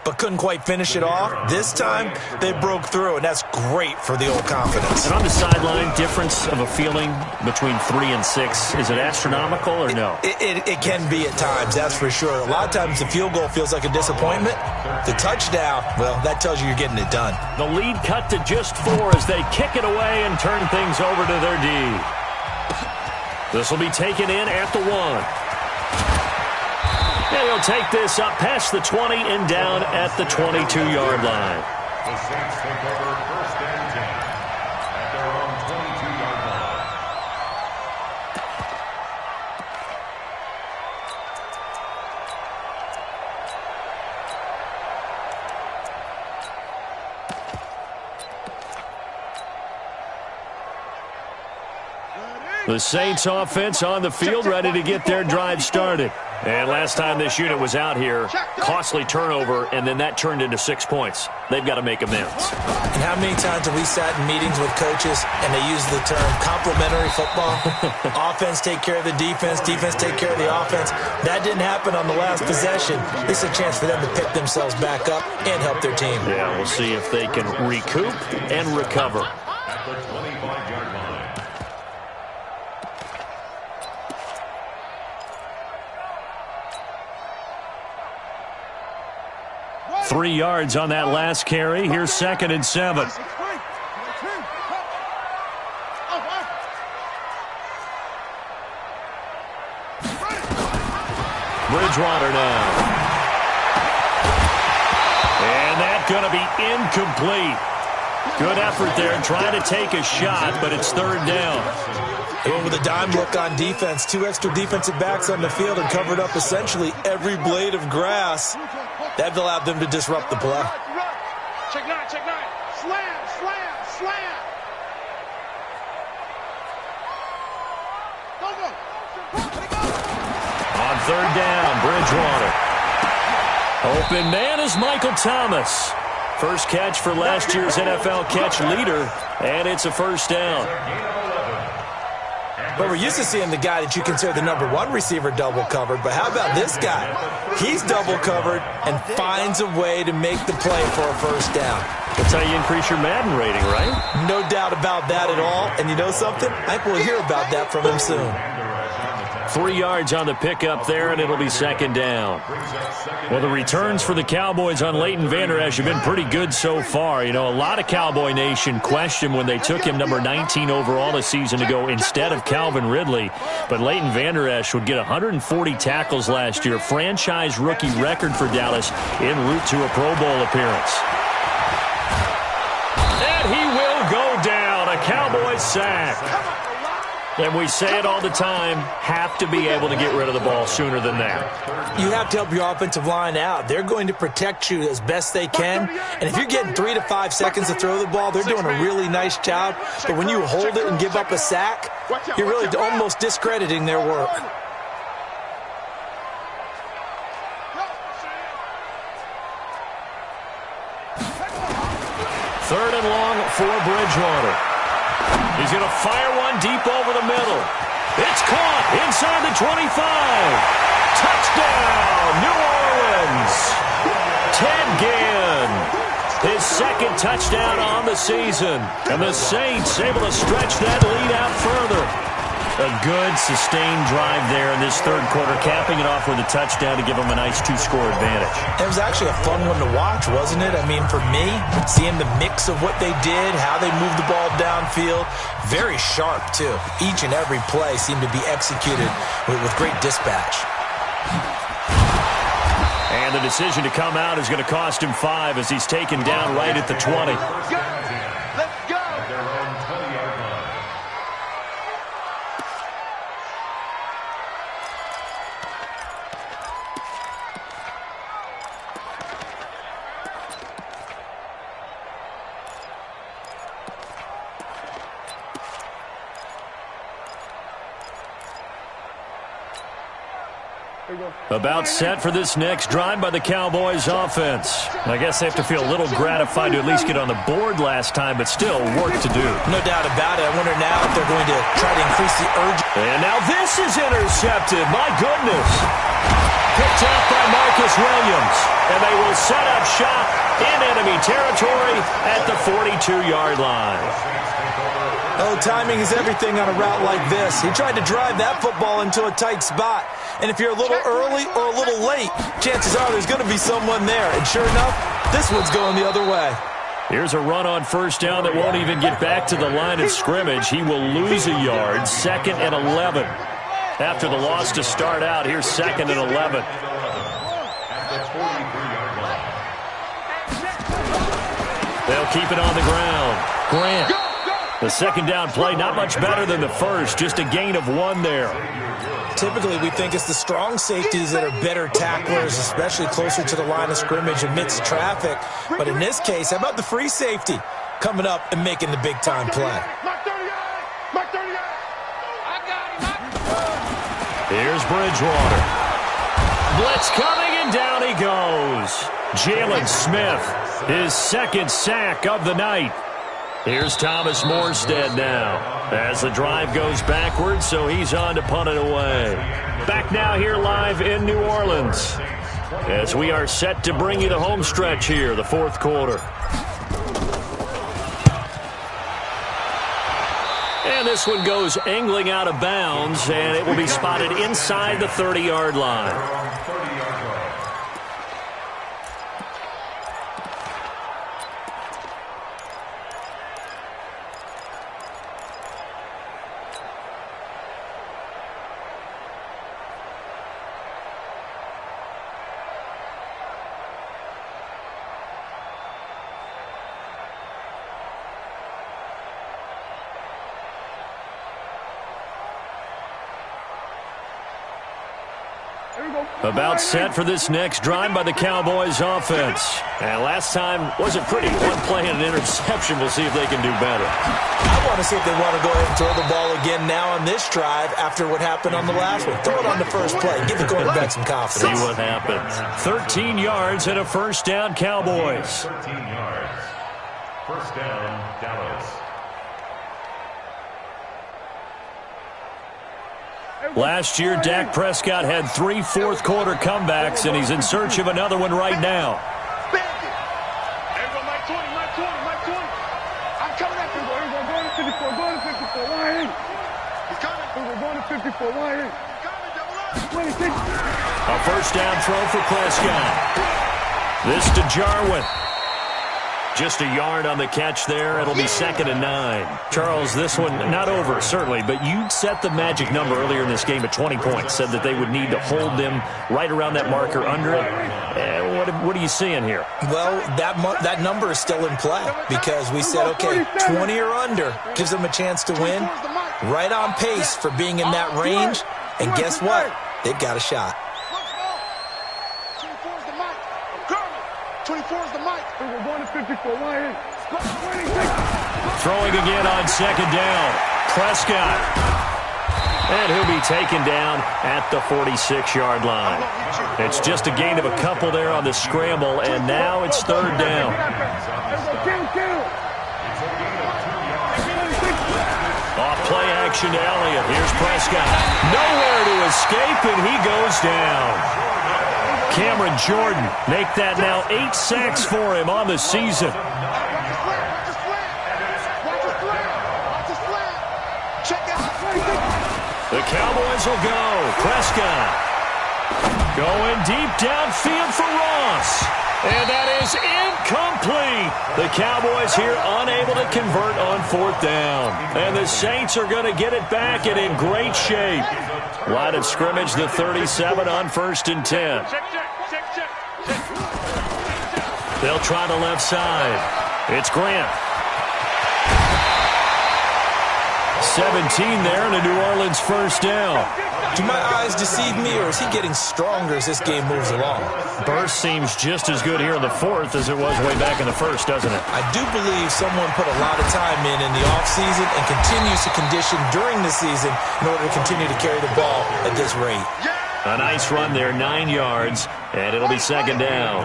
but couldn't quite finish it off. This time, they broke through, and that's great for the old confidence. And on the sideline, difference of a feeling between 3 and 6, is it astronomical or no? It can be at times, that's for sure. A lot of times the field goal feels like a disappointment. The touchdown, well, that tells you you're getting it done. The lead cut to just 4 as they kick it away and turn things over to their D. This will be taken in at the 1. And he'll take this up past the 20 and down at the 22-yard line. The Saints take over 1st and 10 at their own 22-yard line. The Saints offense on the field, ready to get their drive started. And last time this unit was out here, costly turnover, and then that turned into 6 points. They've got to make amends. And how many times have we sat in meetings with coaches and they use the term complementary football? Offense take care of the defense, defense take care of the offense. That didn't happen on the last possession. This is a chance for them to pick themselves back up and help their team. Yeah, we'll see if they can recoup and recover. At the 25-yard line. 3 yards on that last carry. Here's 2nd and 7. Bridgewater now. And that's going to be incomplete. Good effort there, trying to take a shot, but it's 3rd down. And with a dime look on defense, 2 extra defensive backs on the field and covered up essentially every blade of grass. That allowed them to disrupt the play. Check 9, check 9. Slam, slam, slam. Go, go. On 3rd down, Bridgewater. Open man is Michael Thomas. First catch for last year's NFL catch leader, and it's a 1st down. But we're used to seeing the guy that you consider the number 1 receiver double covered. But how about this guy? He's double covered and finds a way to make the play for a 1st down. That's how you increase your Madden rating, right? No doubt about that at all. And you know something? I think we'll hear about that from him soon. 3 yards on the pickup there, and it'll be 2nd down. Well, the returns for the Cowboys on Leighton Vander Esch have been pretty good so far. You know, a lot of Cowboy Nation questioned when they took him number 19 overall a season ago instead of Calvin Ridley. But Leighton Vander Esch would get 140 tackles last year, franchise rookie record for Dallas en route to a Pro Bowl appearance. And he will go down, a Cowboy sack. And we say it all the time, have to be able to get rid of the ball sooner than that. You have to help your offensive line out. They're going to protect you as best they can. And if you're getting 3 to 5 seconds to throw the ball, they're doing a really nice job. But when you hold it and give up a sack, you're really almost discrediting their work. Third and long for Bridgewater. He's going to fire one deep over the middle. It's caught inside the 25. Touchdown, New Orleans. Ted Ginn, his 2nd touchdown on the season. And the Saints able to stretch that lead out further. A good, sustained drive there in this 3rd quarter, capping it off with a touchdown to give them a nice 2-score advantage. It was actually a fun one to watch, wasn't it? I mean, for me, seeing the mix of what they did, how they moved the ball downfield, very sharp, too. Each and every play seemed to be executed with great dispatch. And the decision to come out is going to cost him 5 as he's taken down right at the 20. Let's go. About set for this next drive by the Cowboys offense. I guess they have to feel a little gratified to at least get on the board last time, but still work to do. No doubt about it. I wonder now if they're going to try to increase the urgency. And now this is intercepted. My goodness. Picked off by Marcus Williams. And they will set up shop in enemy territory at the 42-yard line. Oh, timing is everything on a route like this. He tried to drive that football into a tight spot. And if you're a little early or a little late, chances are there's going to be someone there. And sure enough, this one's going the other way. Here's a run on 1st down that won't even get back to the line of scrimmage. He will lose a yard, 2nd and 11. After the loss to start out, here's 2nd and 11. They'll keep it on the ground. Grant. The 2nd down play, not much better than the first, just a gain of 1 there. Typically, we think it's the strong safeties that are better tacklers, especially closer to the line of scrimmage amidst traffic. But in this case, how about the free safety coming up and making the big-time play? Mark 38! Mark 38! I Here's Bridgewater. Blitz coming, and down he goes. Jalen Smith, his second sack of the night. Here's Thomas Morstead now as the drive goes backwards, so he's on to punt it away. Back now here live in New Orleans as we are set to bring you the home stretch here, the fourth quarter. And this one goes angling out of bounds, and it will be spotted inside the 30-yard line. About set for this next drive by the Cowboys offense. And last time wasn't pretty. One play and an interception. We'll see if they can do better. I want to see if they want to go ahead and throw the ball again now on this drive after what happened on the last one. Throw it on the first play. Give the quarterback some confidence. See what happens. 13 yards and a first down, Cowboys. 13 yards. First down, Dallas. Last year, Dak Prescott had 3 fourth-quarter comebacks, and he's in search of another one right now. There we go, Mike 20, Mike 20, Mike 20. I'm coming after you. Here we go, going to 54, going to 54. Why ain't? He's coming. Here we go, going to 54. Why ain't? He's coming, double up. A first down throw for Prescott. This to Jarwin. Just a yard on the catch there. It'll be 2nd and 9. Charles, this one not over, certainly, but you set the magic number earlier in this game at 20 points. Said that they would need to hold them right around that marker under it. What are you seeing here? Well, that number is still in play because we said, okay, 20 or under gives them a chance to win. Right on pace for being in that range. And guess what? They've got a shot. 24 is the mic. We're going to 54. Why ain't? Throwing again on 2nd down. Prescott. And he'll be taken down at the 46-yard line. It's just a gain of a couple there on the scramble, and now it's 3rd down. Off play action to Elliott. Here's Prescott. Nowhere to escape, and he goes down. Cameron Jordan make that now 8 sacks for him on the season. The Cowboys will go. Prescott going deep downfield for Ross. And that is incomplete. The Cowboys here unable to convert on 4th down. And the Saints are going to get it back and in great shape. Line of scrimmage, the 37 on 1st and 10. They'll try the left side. It's Grant. 17 there and a New Orleans first down. Do my eyes deceive me, or is he getting stronger as this game moves along? Burst seems just as good here in the 4th as it was way back in the 1st, doesn't it? I do believe someone put a lot of time in the offseason and continues to condition during the season in order to continue to carry the ball at this rate. A nice run there, 9 yards, and it'll be 2nd down.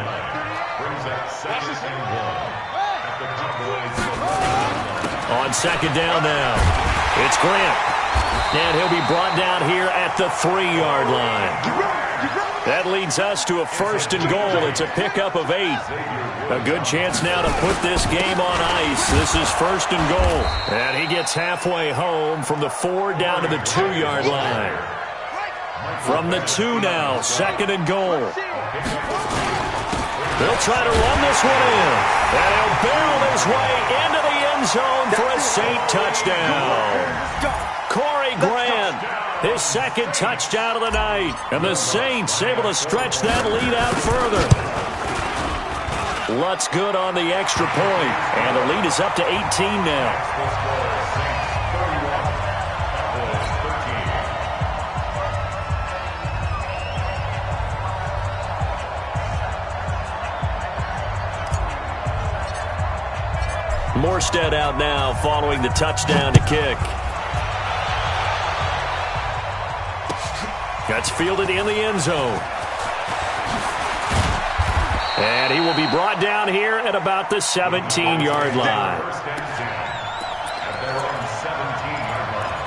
On 2nd down now, it's Grant. And he'll be brought down here at the 3-yard line. That leads us to a 1st and goal. It's a pickup of 8. A good chance now to put this game on ice. This is 1st and goal. And he gets halfway home from the 4 down to the 2-yard line. From the 2 now, 2nd and goal. They'll try to run this one in. And he'll barrel his way into the end zone for a Saint touchdown. Corey Grant, his 2nd touchdown of the night. And the Saints able to stretch that lead out further. Lutz good on the extra point. And the lead is up to 18 now. Morstead out now following the touchdown to kick. That's fielded in the end zone. And he will be brought down here at about the 17-yard line. First and 10 at their own 17-yard line.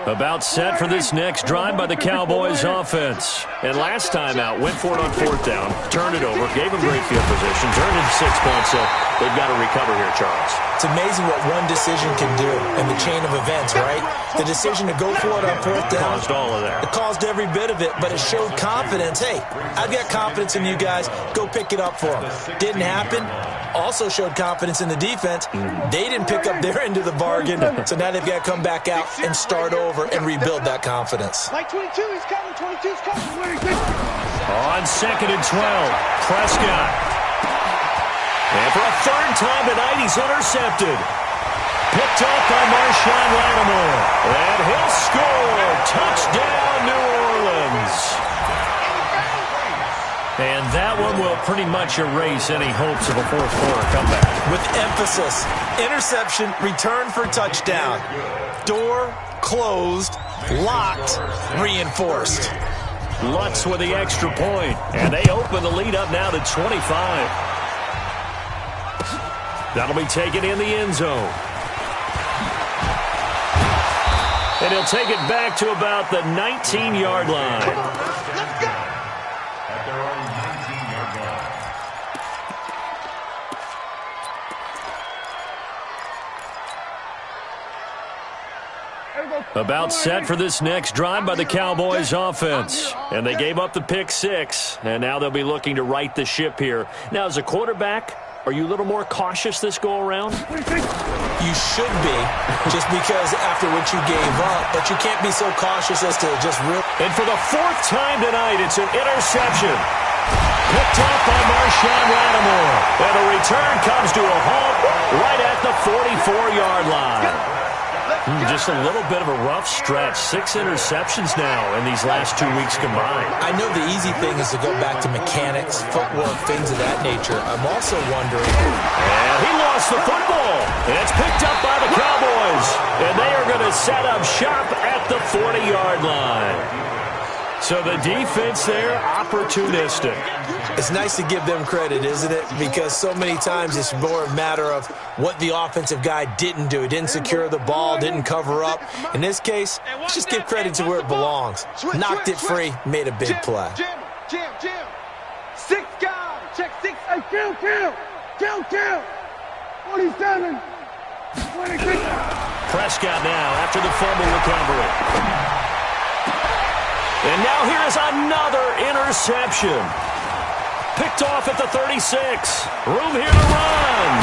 About set for this next drive by the Cowboys offense. And last time out, went for it on fourth down, turned it over, gave them great field position, turned into 6 points, so they've got to recover here, Charles. It's amazing what one decision can do in the chain of events, right? The decision to go for it on fourth down. Caused all of that. It caused every bit of it, but it showed confidence. Hey, I've got confidence in you guys. Go pick it up for them. Didn't happen. Also showed confidence in the defense. They didn't pick up their end of the bargain, so now they've got to come back out and start over and rebuild that confidence. Like 22, he's coming. 22's coming. On 2nd and 12, Prescott. And for a third time tonight, he's intercepted. Picked off by Marshawn Lattimore. And he'll score. Touchdown, New Orleans. And that one will pretty much erase any hopes of a fourth quarter comeback. With emphasis, interception, return for touchdown. Door closed, locked, reinforced. Lutz with the extra point. And they open the lead up now to 25. That'll be taken in the end zone. And he'll take it back to about the 19-yard line. At their own 19-yard line. About set for this next drive by the Cowboys offense. And they gave up the pick 6. And now they'll be looking to right the ship here. Now, as a quarterback, are you a little more cautious this go-around? You should be, just because after what you gave up, but you can't be so cautious as to just rip. And for the 4th time tonight, it's an interception. Picked off by Marshawn Lattimore. And the return comes to a halt right at the 44-yard line. Just a little bit of a rough stretch. 6 interceptions now in these last 2 weeks combined. I know the easy thing is to go back to mechanics, footwork, things of that nature. I'm also wondering. And he lost the football. And it's picked up by the Cowboys. And they are going to set up shop at the 40-yard line. So the defense there, opportunistic. It's nice to give them credit, isn't it? Because so many times it's more a matter of what the offensive guy didn't do. He didn't secure the ball, didn't cover up. In this case, just give credit to where it belongs. Knocked it free, made a big play. Jim. 6 guys. Check 6. Hey, kill. 47. 26. Prescott now after the fumble recovery. And now here's another interception. Picked off at the 36. Room here to run.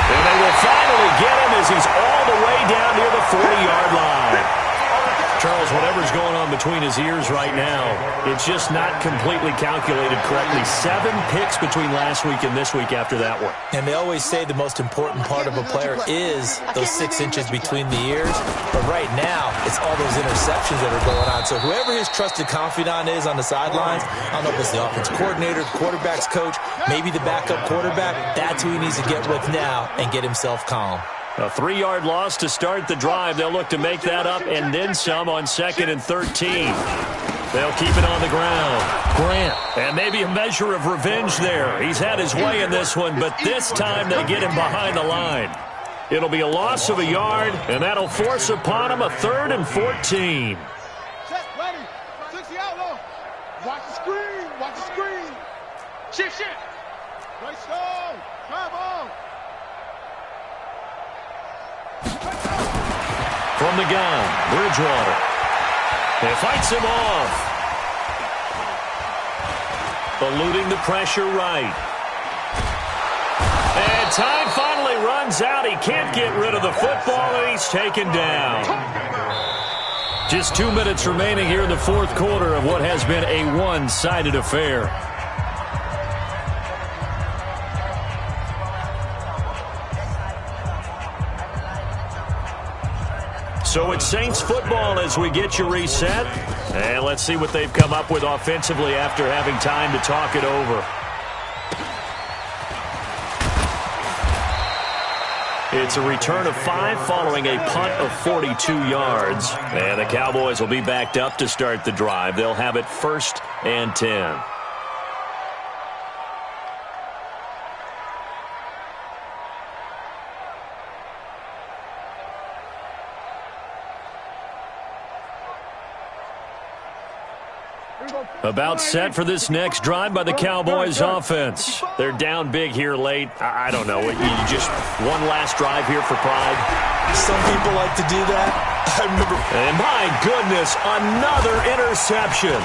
And they will finally get him as he's all the way down near the 40-yard line. Charles, whatever's going on between his ears right now, it's just not completely calculated correctly. 7 picks between last week and this week after that one. And they always say the most important part of a player is those 6 inches between the ears. But right now, it's all those interceptions that are going on. So whoever his trusted confidant is on the sidelines, I don't know if it's the offense coordinator, the quarterback's coach, maybe the backup quarterback, that's who he needs to get with now and get himself calm. A 3-yard loss to start the drive. They'll look to make that up and then some on 2nd and 13. They'll keep it on the ground. Grant. And maybe a measure of revenge there. He's had his way in this one, but this time they get him behind the line. It'll be a loss of a yard, and that'll force upon him a 3rd and 14. Check, ready. 60 outlaw. Watch the screen. Shift. Right stone. Drive on. From the gun, Bridgewater. He fights him off. Eluding the pressure right. And time finally runs out. He can't get rid of the football, and he's taken down. Just 2 minutes remaining here in the 4th quarter of what has been a one-sided affair. So it's Saints football as we get you reset. And let's see what they've come up with offensively after having time to talk it over. It's a return of 5 following a punt of 42 yards. And the Cowboys will be backed up to start the drive. They'll have it 1st and 10. About set for this next drive by the Cowboys offense. They're down big here late. I don't know. You just one last drive here for pride? Some people like to do that. I remember. And my goodness, another interception.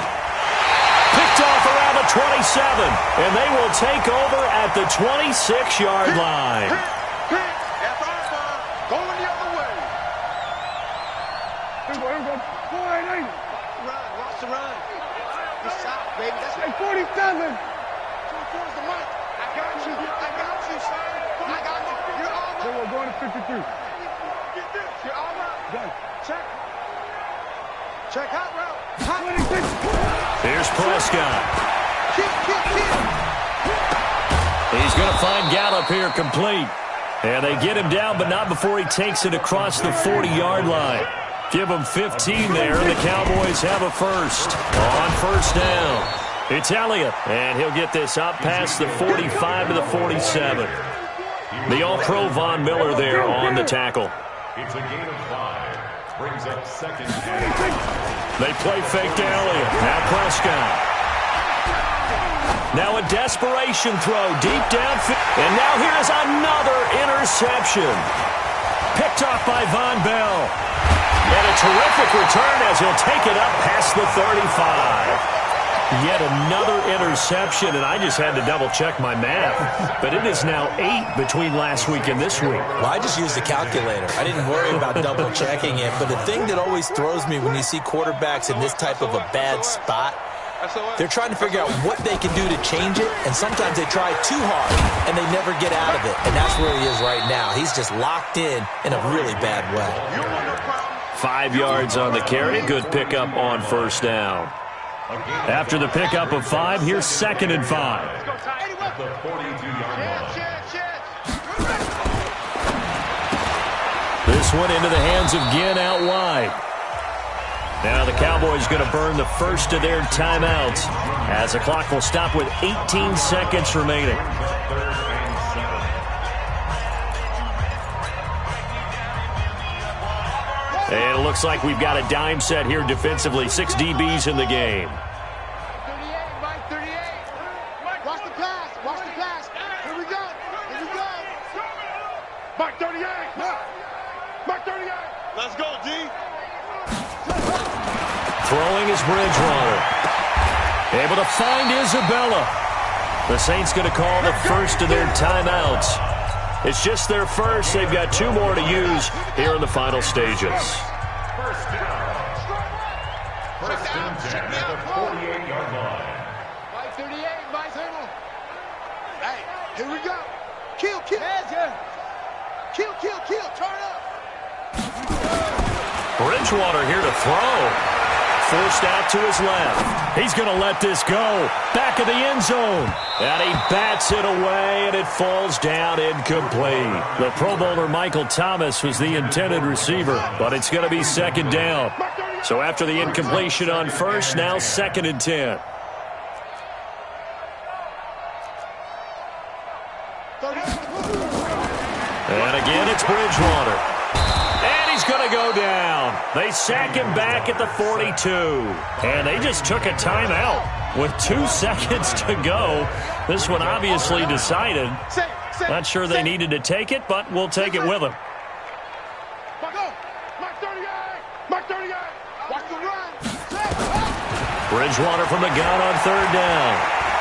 Picked off around the 27. And they will take over at the 26-yard line. Going the other way. Here we go. Run. Watch the run. This side, baby. That's Hey, 47. towards the mic. I got you, son. I got you. You're all right. Then we're going to 52. Get this. You're all right. Done. Check hot route. 26. Here's Prescott. Kill. He's going to find Gallup here complete. And they get him down, but not before he takes it across the 40-yard line. Give them 15 there, and the Cowboys have a first. On first down, it's Elliott, and he'll get this up past the 45 to the 47. The All-Pro Von Miller there on the tackle. It's a gain of 5. Brings up 2nd and 8. They play fake to Elliott. Now Prescott. Now a desperation throw deep downfield. And now here's another interception. Picked off by Von Bell. And a terrific return as he'll take it up past the 35. Yet another interception, and I just had to double-check my math. But it is now 8 between last week and this week. Well, I just used a calculator. I didn't worry about double-checking it. But the thing that always throws me when you see quarterbacks in this type of a bad spot, they're trying to figure out what they can do to change it, and sometimes they try too hard, and they never get out of it. And that's where he is right now. He's just locked in a really bad way. 5 yards on the carry. Good pickup on first down. After the pickup of 5, here's 2nd and 5. At the 42-yard line. This one into the hands of Ginn out wide. Now the Cowboys going to burn the first of their timeouts as the clock will stop with 18 seconds remaining. 3rd and 7. And it looks like we've got a dime set here defensively. 6 DBs in the game. 38, Mike, 38. Watch the pass. Here we go. Mike 38. Mike 38. Let's go, D. Throwing is Bridgewater. Able to find Isabella. The Saints going to call the first of their timeouts. It's just their first. They've got 2 more to use here in the final stages. First down. 1st and 10 at the 48-yard line. Mike 38, Mike. Hey, here we go. Kill. Kill. Turn up. Bridgewater here to throw. Forced out to his left. He's going to let this go. Back of the end zone. And he bats it away, and it falls down incomplete. The Pro Bowler Michael Thomas was the intended receiver, but it's going to be 2nd down. So after the incompletion on first, now 2nd and 10. And again, it's Bridgewater. And he's going to go down. They sack him back at the 42. And they just took a timeout with 2 seconds to go. This one obviously decided. Not sure they needed to take it, but we'll take it with them. Mike 38. Watch the run. Bridgewater from the gun on 3rd down.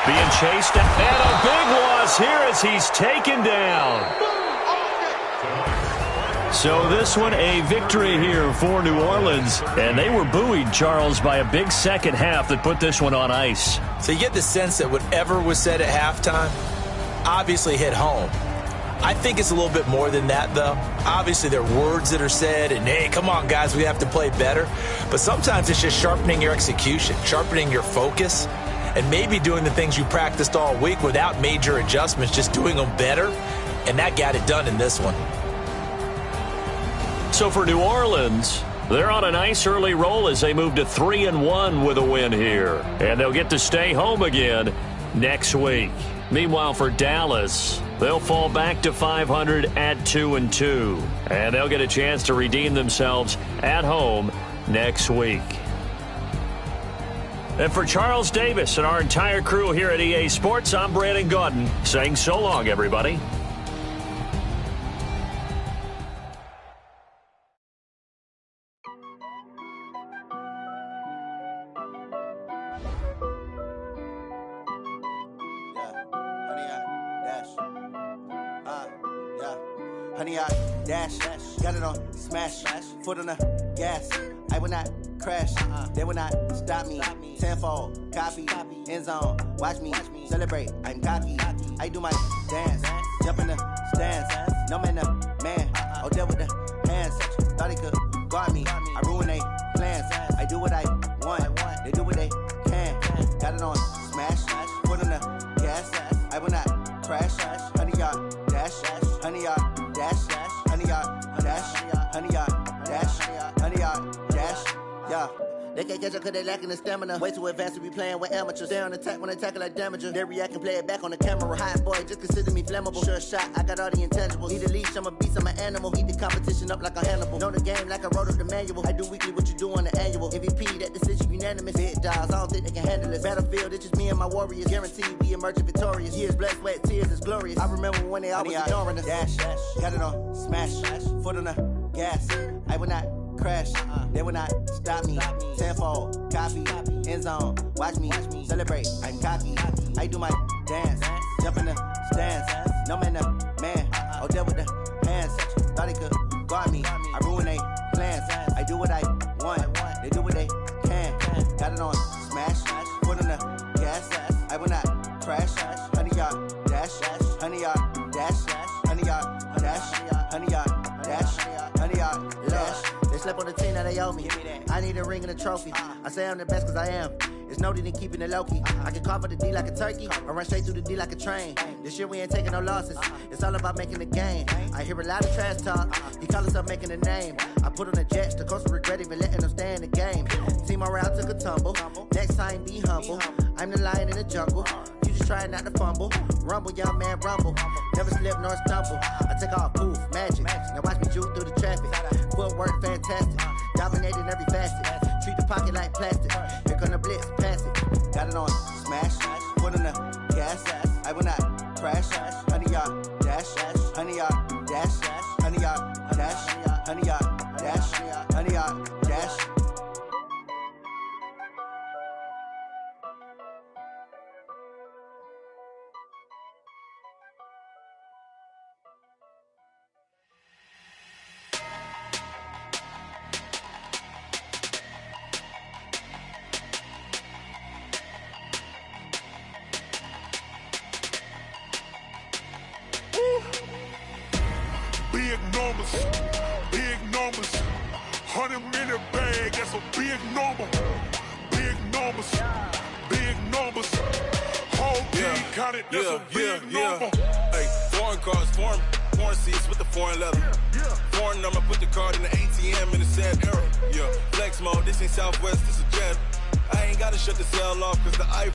Being chased, and a big loss here as he's taken down. So this one a victory here for New Orleans. And they were buoyed, Charles, by a big second half that put this one on ice. So you get the sense that whatever was said at halftime obviously hit home. I think it's a little bit more than that, though. Obviously, there are words that are said, and, hey, come on, guys, we have to play better. But sometimes it's just sharpening your execution, sharpening your focus, and maybe doing the things you practiced all week without major adjustments, just doing them better. And that got it done in this one. So for New Orleans, they're on a nice early roll as they move to 3-1 with a win here. And they'll get to stay home again next week. Meanwhile, for Dallas, they'll fall back to 500 at 2-2. And they'll get a chance to redeem themselves at home next week. And for Charles Davis and our entire crew here at EA Sports, I'm Brandon Gaudin saying so long, everybody. Honey, I dash, got it on smash, foot on the gas. I will not crash, they will not stop me. Tenfold, copy, end zone, watch me celebrate. I'm cocky, I do my dance, jump in the stands. No man, the man, oh, there with the hands. Thought he could guard me, I ruin they plans. I do what I want, they do what they can. Got it on smash, foot on the gas. I will not crash, honey, y'all dash, honey, y'all dash, honey, y'all dash, honey, y'all dash, honey, y'all dash, yeah. They can't catch up cause they lacking the stamina. Way too advanced to be playing with amateurs. They on attack when they tackle like damager. They react and play it back on the camera. Hot boy, just consider me flammable. Sure shot, I got all the intangibles. Need a leash, I'm a beast, I'm an animal. Eat the competition up like a Hannibal. Know the game like I wrote up the manual. I do weekly what you do on the annual. MVP, that decision unanimous. Big dials, I don't think they can handle it. Battlefield, it's just me and my warriors. Guaranteed we emerging victorious. Years, blood, sweat, tears, it's glorious. I remember when they always ignoring us. Dash, got it on smash, foot on the gas. I will not crash, they will not stop me. Tenfold, copy, end zone, watch me celebrate. I'm cocky, I do my dance, jump in the stands. No man, the man, oh, there with the hands. Thought he could guard me, I ruin they plans. I do what I want, they do what they can. Got it on smash, foot on the gas. I will not crash, honey, y'all dash, honey, y'all dash, honey, y'all dash, honey, y'all dash, honey, y'all dash. They slept on the team that they owe me. I need a ring and a trophy. I say I'm the best cause I am. It's no need in keeping it low-key. I can carve for the D like a turkey or run straight through the D like a train. This year we ain't taking no losses. It's all about making the game. I hear a lot of trash talk. He call himself making a name. I put on the Jets. The coach will regret even letting them stay in the game. Team morale took a tumble. Next time be humble. I'm the lion in the jungle. You just trying not to fumble. Rumble, young man, rumble. Never slip nor stumble. I take off, poof, magic. Now watch me juke through the traffic. Footwork fantastic. Dominating every facet. Treat the pocket like plastic. Here come the blitz, pass it. Got it on smash, foot on the gas. I will not crash. Honey, y'all dash, honey, y'all dash, honey, y'all dash, honey, y'all dash, honey, y'all dash. Big numbers, 100 minute bag, that's a big number. Big numbers, whole team counted, that's a big number. Hey, foreign cars, foreign seats with the foreign leather. Foreign number, put the card in the ATM in the sad era. Yeah, flex mode, this ain't Southwest, this is jet. I ain't gotta shut the cell off cause the iPhone